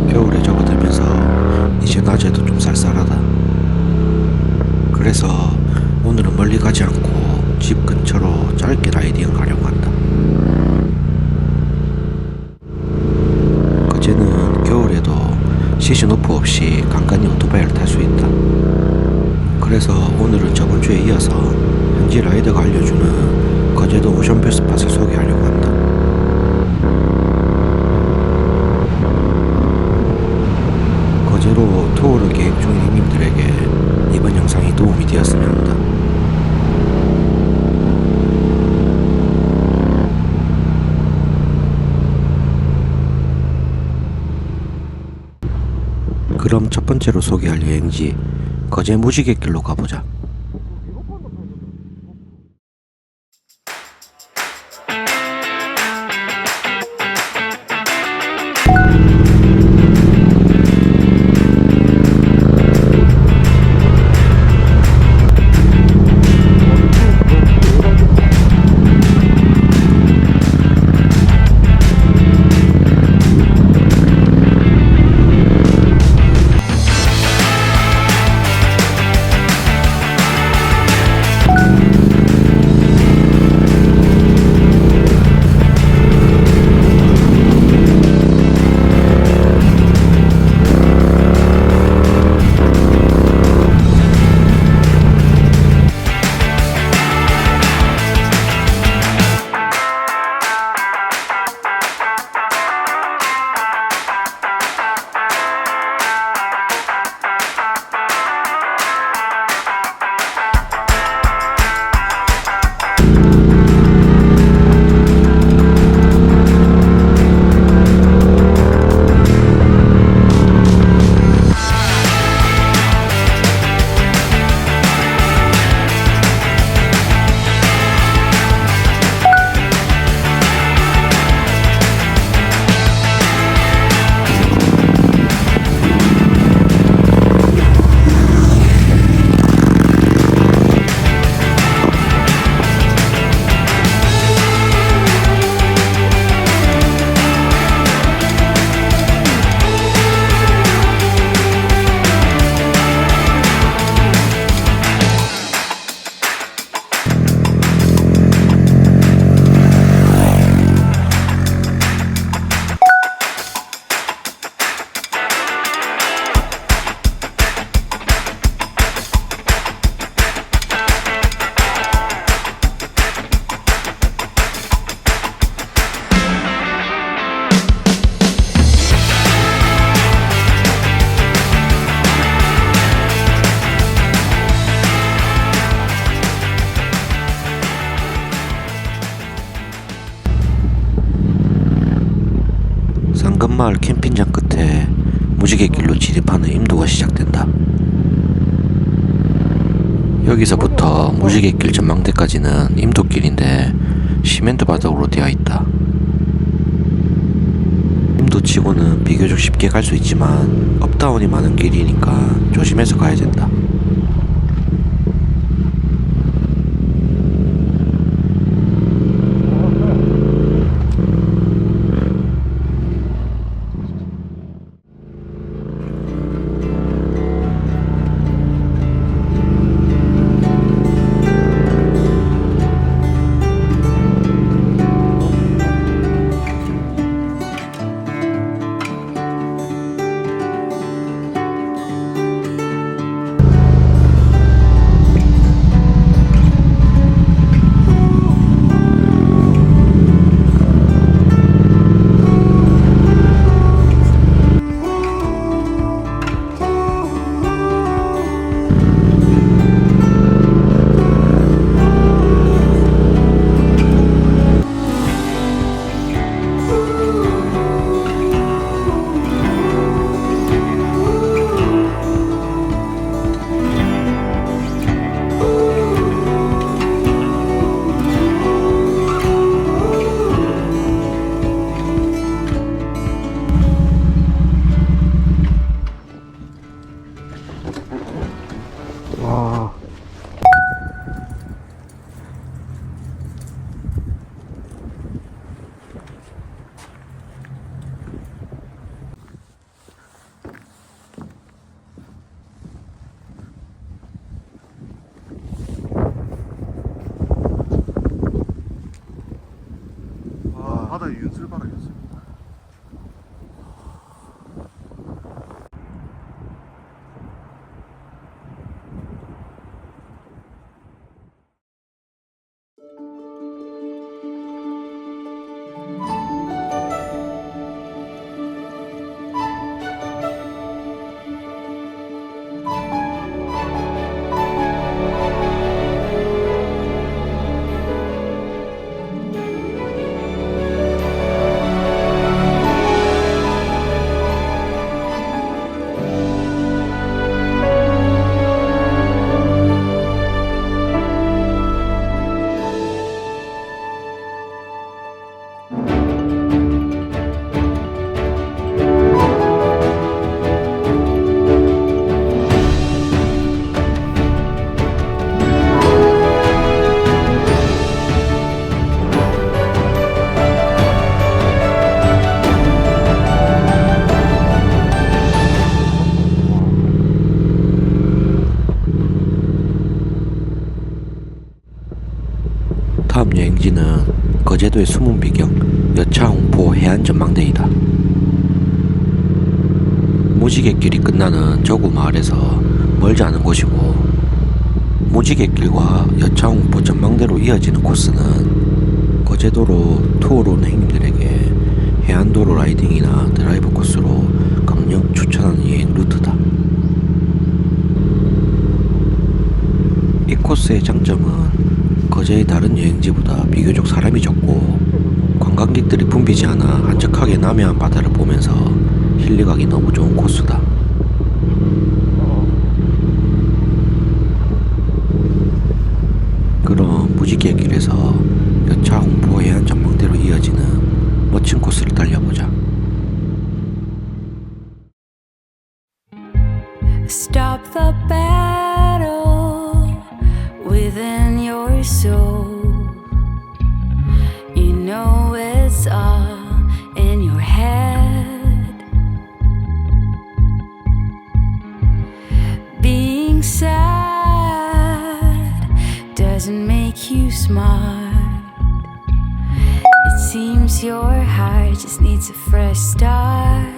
겨울에 접어들면서 이제 낮에도 좀 쌀쌀하다. 그래서 오늘은 멀리 가지 않고 집 근처로 짧게 라이딩을 가려고 한다. 거제는 겨울에도 시즌 오프 없이 간간히 오토바이를 탈 수 있다. 그래서 오늘은 저번주에 이어서 현지 라이더가 알려주는 거제도 오션뷰 스팟을 소개하려고 한다. 거제로 투어를 계획 중인 형님들에게 이번 영상이 도움이 되었으면 한다. 그럼 첫 번째로 소개할 여행지 거제 무지개길로 가보자. 상근마을 캠핑장 끝에 무지개길로 진입하는 임도가 시작된다. 여기서부터 무지개길 전망대까지는 임도길인데 시멘트 바닥으로 되어 있다. 임도치고는 비교적 쉽게 갈 수 있지만 업다운이 많은 길이니까 조심해서 가야 된다. 여행지는 거제도의 숨은 비경 여차-홍포 해안전망대이다. 무지개길이 끝나는 저구 마을에서 멀지 않은 곳이고, 무지개길과 여차-홍포 전망대로 이어지는 코스는 거제도로 투어로 온 행님들에게 해안도로 라이딩이나 드라이브 코스로 강력 추천하는 여행 루트다. 이 코스의 장점은 거제의 다른 여행지보다 비교적 사람이 적고 관광객들이 붐비지 않아 한적하게 남해안 바다를 보면서 힐링하기 너무 좋은 코스다. 그럼 무지개길에서 여차-홍포 해안 전망대로 이어지는 멋진 코스를 달려보자. Stop the battle within your soul. You know it's all in your head. Being sad doesn't make you smart. It seems your heart just needs a fresh start.